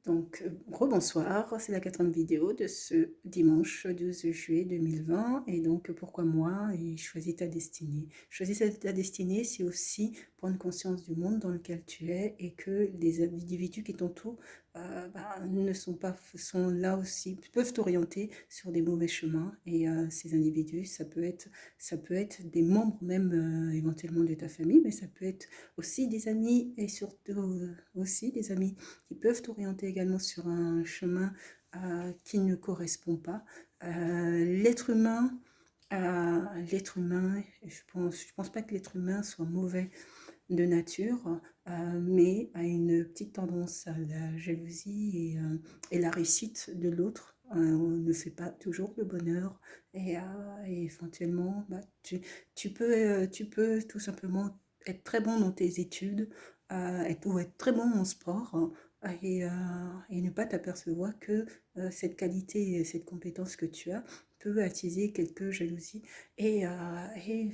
Donc, rebonsoir, c'est la quatrième vidéo de ce dimanche 12 juillet 2020. Et donc, pourquoi moi et choisis ta destinée? Choisis ta destinée, c'est aussi prendre conscience du monde dans lequel tu es et que les individus qui t'entourent ne sont pas, sont là aussi, peuvent t'orienter sur des mauvais chemins. Et ces individus, ça peut être des membres même éventuellement de ta famille, mais ça peut être aussi des amis et surtout aussi des amis qui peuvent t'orienter également sur un chemin qui ne correspond pas. L'être humain, je pense pas que l'être humain soit mauvais de nature, mais a une petite tendance à la jalousie et la réussite de l'autre. On ne fait pas toujours le bonheur et éventuellement, tu peux tout simplement être très bon dans tes études ou être très bon en sport et ne pas t'apercevoir que cette qualité et cette compétence que tu as peut attiser quelques jalousies et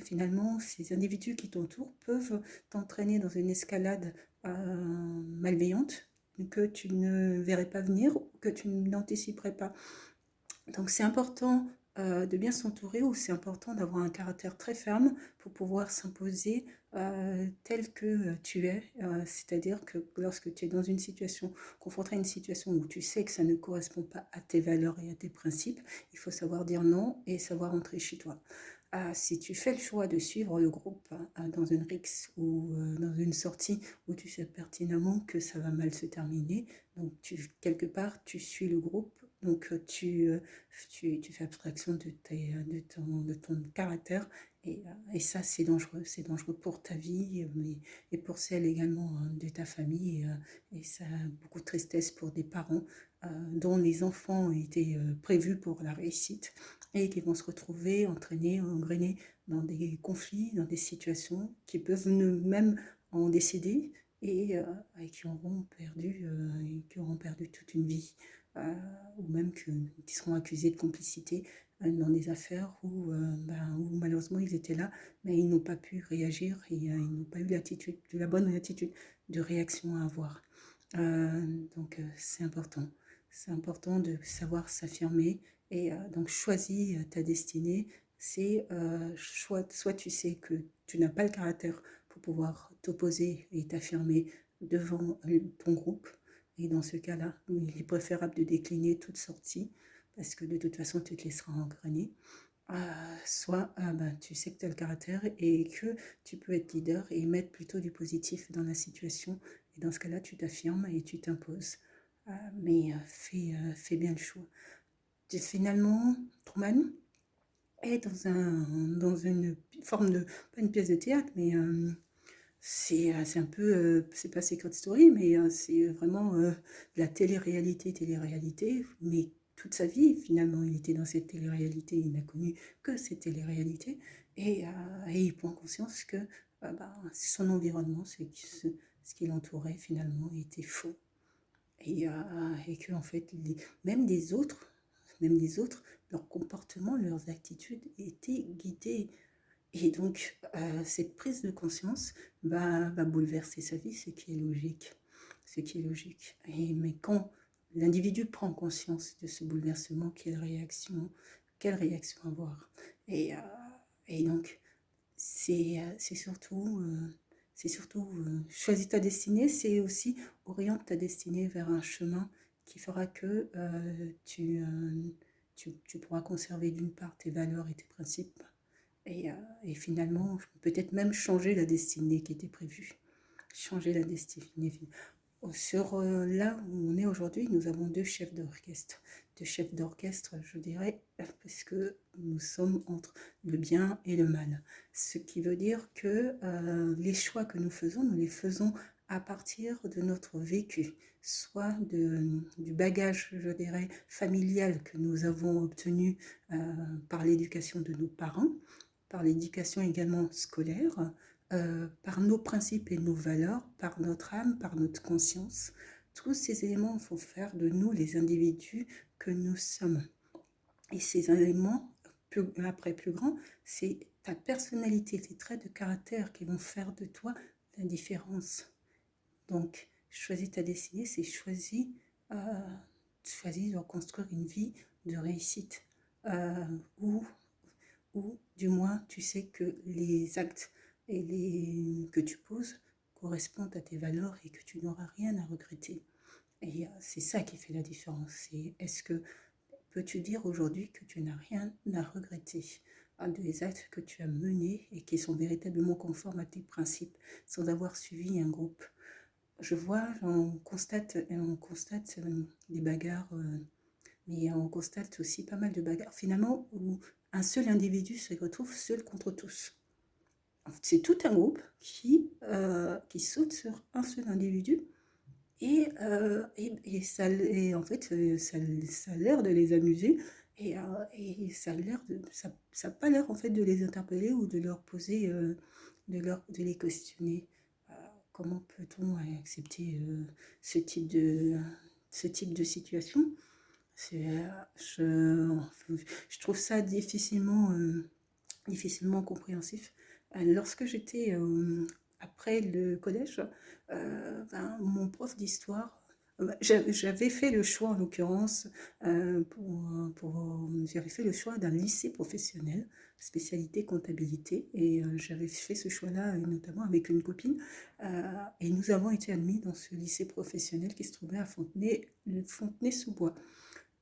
finalement ces individus qui t'entourent peuvent t'entraîner dans une escalade malveillante que tu ne verrais pas venir ou que tu n'anticiperais pas. Donc c'est important de bien s'entourer ou c'est important d'avoir un caractère très ferme pour pouvoir s'imposer tel que tu es. C'est-à-dire que lorsque tu es dans une situation, confronté à une situation où tu sais que ça ne correspond pas à tes valeurs et à tes principes, il faut savoir dire non et savoir rentrer chez toi. Si tu fais le choix de suivre le groupe dans une rixe ou dans une sortie où tu sais pertinemment que ça va mal se terminer, donc quelque part tu suis le groupe, donc tu fais abstraction de ton caractère et ça c'est dangereux pour ta vie et pour celle également de ta famille et ça a beaucoup de tristesse pour des parents dont les enfants étaient prévus pour la réussite et qui vont se retrouver entraînés, engrenés dans des conflits, dans des situations qui peuvent même en décéder et qui auront perdu toute une vie, ou même qui seront accusés de complicité dans des affaires où malheureusement ils étaient là, mais ils n'ont pas pu réagir et ils n'ont pas eu la bonne attitude de réaction à avoir. Donc c'est important. C'est important de savoir s'affirmer et donc choisis ta destinée. C'est soit tu sais que tu n'as pas le caractère pour pouvoir t'opposer et t'affirmer devant ton groupe. Et dans ce cas-là, il est préférable de décliner toute sortie parce que de toute façon, tu te laisseras engrainer. Soit tu sais que tu as le caractère et que tu peux être leader et mettre plutôt du positif dans la situation. Et dans ce cas-là, tu t'affirmes et tu t'imposes. Mais fais bien le choix. Finalement, Truman est dans une forme de, pas une pièce de théâtre, mais c'est un peu, c'est pas Secret Story, mais c'est vraiment de la télé-réalité, mais toute sa vie, finalement, il était dans cette télé-réalité, il n'a connu que cette télé-réalité, et il prend conscience que son environnement, ce qui l'entourait, finalement, était faux, et que, en fait, même des autres, même des autres, leurs comportements, leurs attitudes étaient guidés et donc, cette prise de conscience va bouleverser sa vie, ce qui est logique. Ce qui est logique. Mais quand l'individu prend conscience de ce bouleversement, quelle réaction avoir? Et, euh, et donc, c'est surtout choisis ta destinée, c'est aussi oriente ta destinée vers un chemin qui fera que tu pourras conserver d'une part tes valeurs et tes principes et finalement, peut-être même changer la destinée qui était prévue. Changer la destinée. Sur là où on est aujourd'hui, nous avons deux chefs d'orchestre. Deux chefs d'orchestre, je dirais, parce que nous sommes entre le bien et le mal. Ce qui veut dire que les choix que nous les faisons à partir de notre vécu, soit du bagage, je dirais, familial que nous avons obtenu par l'éducation de nos parents, par l'éducation également scolaire, par nos principes et nos valeurs, par notre âme, par notre conscience. Tous ces éléments vont faire de nous les individus que nous sommes. Et ces éléments, après plus grand, c'est ta personnalité, tes traits de caractère qui vont faire de toi la différence. Donc, choisis ta destinée, c'est choisis euh, choisis de construire une vie de réussite où, où, du moins, tu sais que les actes que tu poses correspondent à tes valeurs et que tu n'auras rien à regretter. Et c'est ça qui fait la différence. C'est est-ce que peux-tu dire aujourd'hui que tu n'as rien à regretter des actes que tu as menés et qui sont véritablement conformes à tes principes sans avoir suivi un groupe? Je vois, on constate des bagarres, mais on constate aussi pas mal de bagarres finalement où un seul individu se retrouve seul contre tous. En fait, c'est tout un groupe qui saute sur un seul individu et en fait, ça a l'air de les amuser et ça a pas l'air en fait de les interpeller ou de leur poser, de les questionner. Euh, Comment peut-on accepter ce type de situation? C'est, je trouve ça difficilement compréhensif. Lorsque j'étais après le collège, mon prof d'histoire, j'avais fait le choix en l'occurrence, j'avais fait le choix d'un lycée professionnel, spécialité comptabilité, et j'avais fait ce choix-là notamment avec une copine, et nous avons été admis dans ce lycée professionnel qui se trouvait à Fontenay-sous-Bois.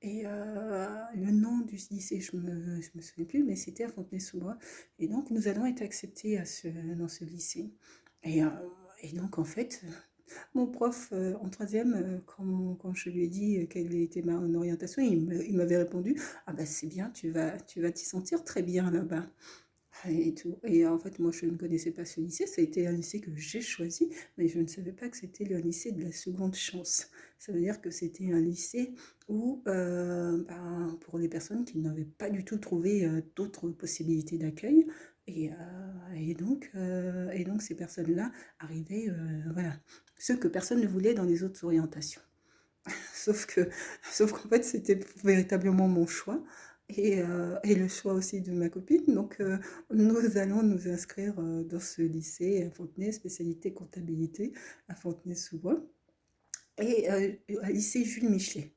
Et le nom du lycée, je me souviens plus, mais c'était à Fontenay-sous-Bois. Et donc, nous allons être acceptés dans ce lycée. Et, euh, et donc, en fait, mon prof en troisième, quand je lui ai dit quelle était ma orientation, il m'avait répondu: «Ah bah c'est bien, tu vas t'y sentir très bien là-bas.» Et tout. Et en fait, moi, je ne connaissais pas ce lycée. Ça a été un lycée que j'ai choisi, mais je ne savais pas que c'était le lycée de la seconde chance. Ça veut dire que c'était un lycée où, pour les personnes qui n'avaient pas du tout trouvé d'autres possibilités d'accueil, et, et donc ces personnes-là arrivaient, voilà, ceux que personne ne voulait dans les autres orientations. Sauf que, sauf qu'en fait, c'était véritablement mon choix et le choix aussi de ma copine. Donc, nous allons nous inscrire dans ce lycée à Fontenay, spécialité comptabilité, à Fontenay-sous-Bois, et à lycée Jules Michelet.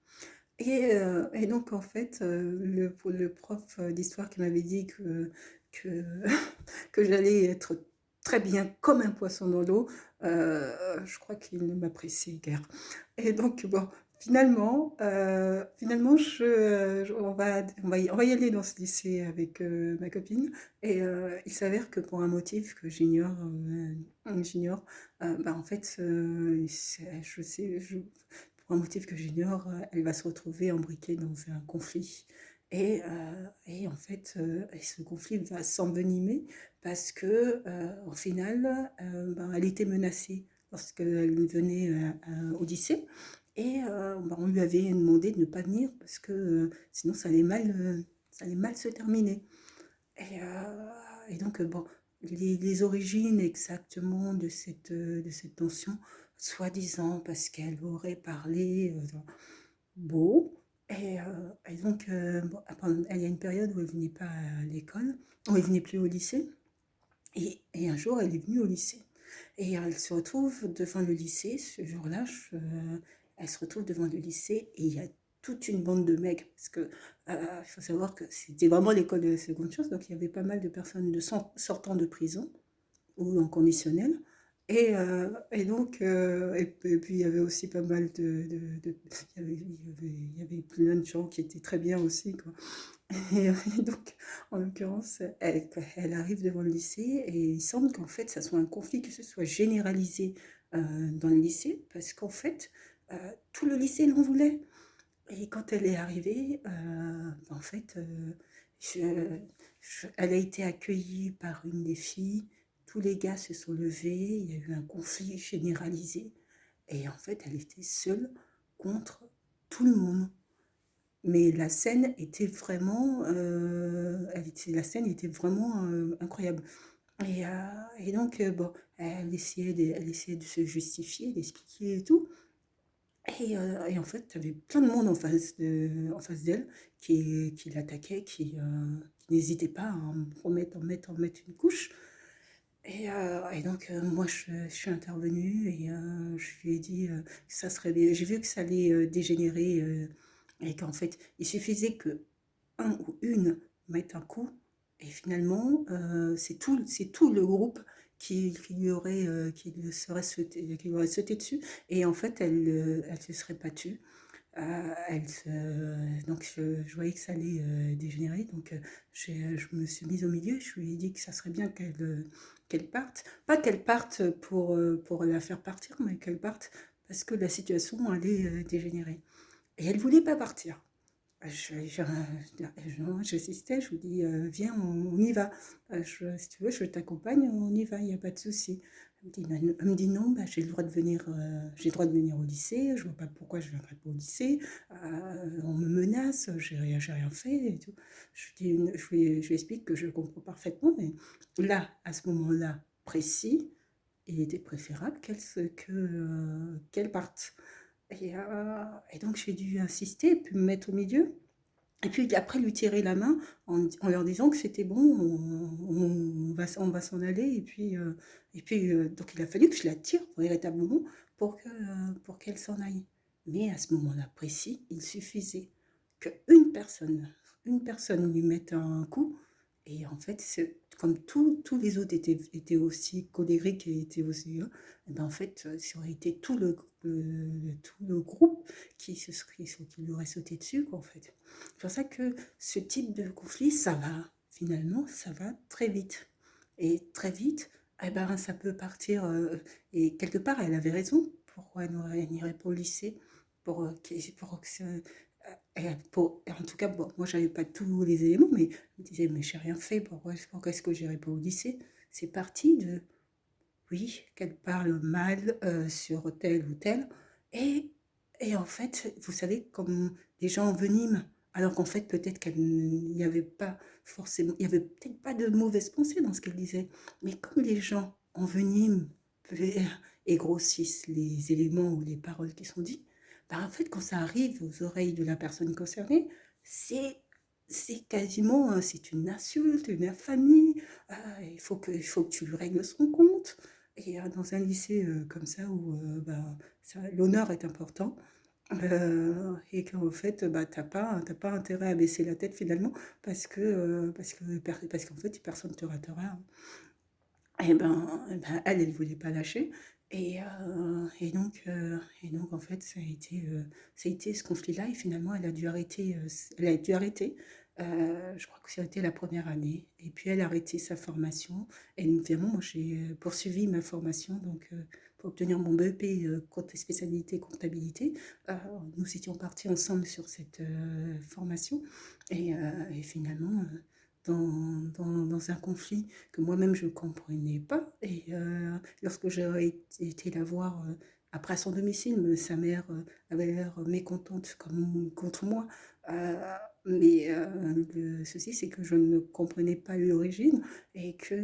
Et donc, en fait, le prof d'histoire qui m'avait dit que, que j'allais être très bien comme un poisson dans l'eau, je crois qu'il ne m'appréciait guère. Et donc, bon, finalement on va y aller dans ce lycée avec ma copine. Et il s'avère que pour un motif que j'ignore, en fait, pour un motif que j'ignore, elle va se retrouver embriquée dans un conflit. Et en fait, et ce conflit va s'envenimer parce que, au final, elle était menacée lorsqu'elle venait au lycée. Et on lui avait demandé de ne pas venir parce que sinon ça allait mal se terminer. Et donc, bon, les origines exactement de cette tension, soi-disant parce qu'elle aurait parlé, beau. Et donc, bon, il y a une période où elle venait pas à l'école, où elle venait plus au lycée. Et un jour, elle est venue au lycée. Et elle se retrouve devant le lycée, ce jour-là, elle se retrouve devant le lycée et il y a toute une bande de mecs. Parce que il faut savoir que c'était vraiment l'école de la seconde chance, donc il y avait pas mal de personnes sortant de prison ou en conditionnel. Et donc, et puis il y avait aussi pas mal il y avait plein de gens qui étaient très bien aussi, quoi. Et donc, en l'occurrence, elle arrive devant le lycée et il semble qu'en fait, ça soit un conflit que ce soit généralisé dans le lycée parce qu'en fait, tout le lycée l'en voulait. Et quand elle est arrivée, en fait, je- elle a été accueillie par une des filles. Tous les gars se sont levés. Il y a eu un conflit généralisé. Et en fait, elle était seule contre tout le monde. Mais la scène était vraiment, la scène était vraiment incroyable. Et donc, bon, elle essayait de se justifier, d'expliquer et tout. Et en fait, tu avais plein de monde en face d'elle qui l'attaquait, qui n'hésitait pas à en mettre une couche. Et donc, moi, je suis intervenue et je lui ai dit que ça serait bien. J'ai vu que ça allait dégénérer et qu'en fait, il suffisait que un ou une mette un coup et finalement, c'est tout le groupe qui qui lui aurait sauté dessus et en fait, elle se serait pas tue. Donc je voyais que ça allait dégénérer, donc je me suis mise au milieu, je lui ai dit que ça serait bien qu'elle parte. Pas qu'elle parte pour la faire partir, mais qu'elle parte parce que la situation allait dégénérer. Et elle voulait pas partir. J'insistais, je lui dis, viens, on y va. Si tu veux, je t'accompagne, on y va, il n'y a pas de souci. Elle me dit non, bah, j'ai le droit de venir au lycée, je vois pas pourquoi je viendrais pas au lycée, on me menace, j'ai rien fait et tout. Je lui explique que je comprends parfaitement, mais là, à ce moment-là précis, il était préférable qu'elle parte. Et donc j'ai dû insister, puis me mettre au milieu. Et puis après lui tirer la main en leur disant que c'était bon, on va s'en aller. Donc il a fallu que je la tire véritablement pour qu'elle s'en aille. Mais à ce moment-là précis, il suffisait une personne lui mette un coup. Et en fait, comme tous les autres étaient aussi colériques et étaient aussi, et ben en fait, ça aurait été tout le groupe qui lui aurait sauté dessus, quoi, en fait. C'est pour ça que ce type de conflit, finalement, ça va très vite. Et très vite, eh ben, ça peut partir. Et quelque part, elle avait raison. Pourquoi elle n'irait pas au lycée pour que en tout cas, bon, moi, j'avais pas tous les éléments, mais je me disais, mais j'ai rien fait. Pourquoi est-ce que j'irai pas au lycée? C'est parti de, oui, qu'elle parle mal sur tel ou tel. Et, et en fait, vous savez, comme des gens enveniment, alors qu'en fait, peut-être qu'il n'y avait pas forcément, il n'y avait peut-être pas de mauvaise pensée dans ce qu'elle disait. Mais comme les gens enveniment et grossissent les éléments ou les paroles qui sont dites, bah en fait, quand ça arrive aux oreilles de la personne concernée, c'est c'est quasiment, c'est une insulte, une infamie. Il faut que tu lui règles son compte. Et dans un lycée comme ça où l'honneur est important, et qu'en fait, bah, t'as pas intérêt à baisser la tête finalement parce qu'en fait, personne ne te ratera, hein. Elle voulait pas lâcher. Et donc, en fait, ça a été ce conflit-là. Et finalement, elle a dû arrêter. Je crois que ça a été la première année. Et puis, elle a arrêté sa formation. Et évidemment, moi, j'ai poursuivi ma formation. Donc, pour obtenir mon BEP, spécialité comptabilité, euh, nous étions partis ensemble sur cette formation. Et finalement, dans un conflit que moi-même je ne comprenais pas. Et lorsque j'ai été la voir après son domicile, sa mère avait l'air mécontente comme contre moi. Euh, le souci, c'est que je ne comprenais pas l'origine et que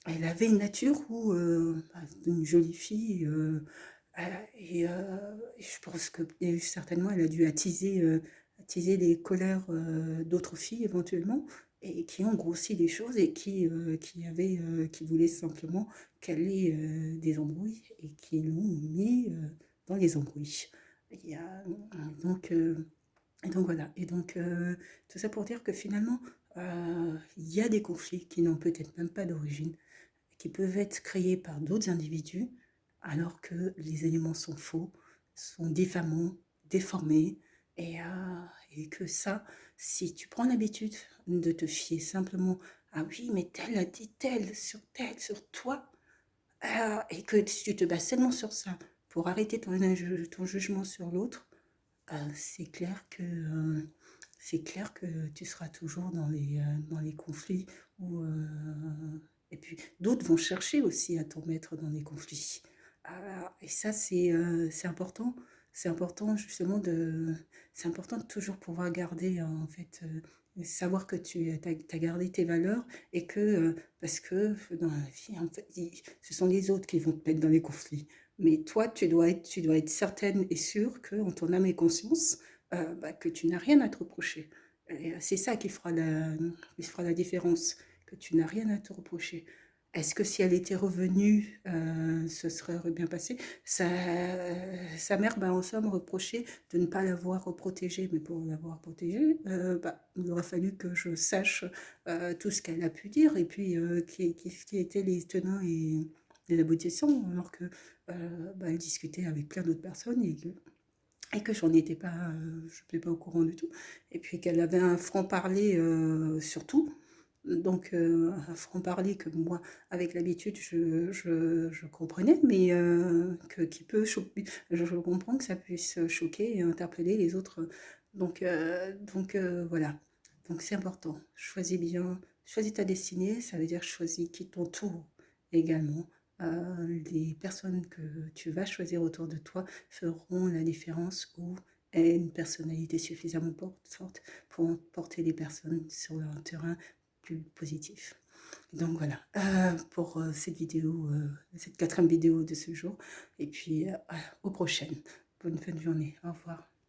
elle avait une nature où une jolie fille. Et je pense que et certainement elle a dû attiser les colères d'autres filles éventuellement et qui ont grossi les choses et qui voulaient simplement caler des embrouilles et qui l'ont mis dans les embrouilles. Et, donc, euh, et donc voilà. Et donc tout ça pour dire que finalement il y a des conflits qui n'ont peut-être même pas d'origine, qui peuvent être créés par d'autres individus, alors que les éléments sont faux, sont diffamants, déformés, et, euh, et que ça, si tu prends l'habitude de te fier simplement à oui, mais tel a dit tel, sur toi, et que tu te bases seulement sur ça pour arrêter ton jugement sur l'autre, c'est clair que tu seras toujours dans les conflits où, et puis d'autres vont chercher aussi à t'en mettre dans des conflits. Et ça, c'est important. C'est important justement c'est important de toujours pouvoir garder, en fait, savoir que tu as gardé tes valeurs et parce que dans la vie, en fait, ce sont les autres qui vont te mettre dans les conflits. Mais toi, tu dois être certaine et sûre que, en ton âme et conscience, que tu n'as rien à te reprocher. Et c'est ça qui fera qui fera la différence. que tu n'as rien à te reprocher. Est-ce que si elle était revenue, ce serait bien passé? Sa mère, ben, en somme, reprochait de ne pas l'avoir protégée. Mais pour l'avoir protégée, bah, il aurait fallu que je sache tout ce qu'elle a pu dire et puis qui étaient les tenants et les aboutissants, alors que bah, elle discutait avec plein d'autres personnes et que j'en étais pas, je n'étais pas au courant du tout. Et puis qu'elle avait un franc-parler sur tout. Donc, un franc-parler que moi, avec l'habitude, je comprenais, mais qui peut choquer. Je comprends que ça puisse choquer et interpeller les autres. Donc, voilà. Donc, c'est important. Choisis bien, choisis ta destinée, ça veut dire choisis qui t'entoure également. Les personnes que tu vas choisir autour de toi feront la différence ou est une personnalité suffisamment forte pour porter les personnes sur un terrain plus positif. Donc voilà, pour cette vidéo, cette quatrième vidéo de ce jour. Et puis, aux prochaines. Bonne fin de journée. Au revoir.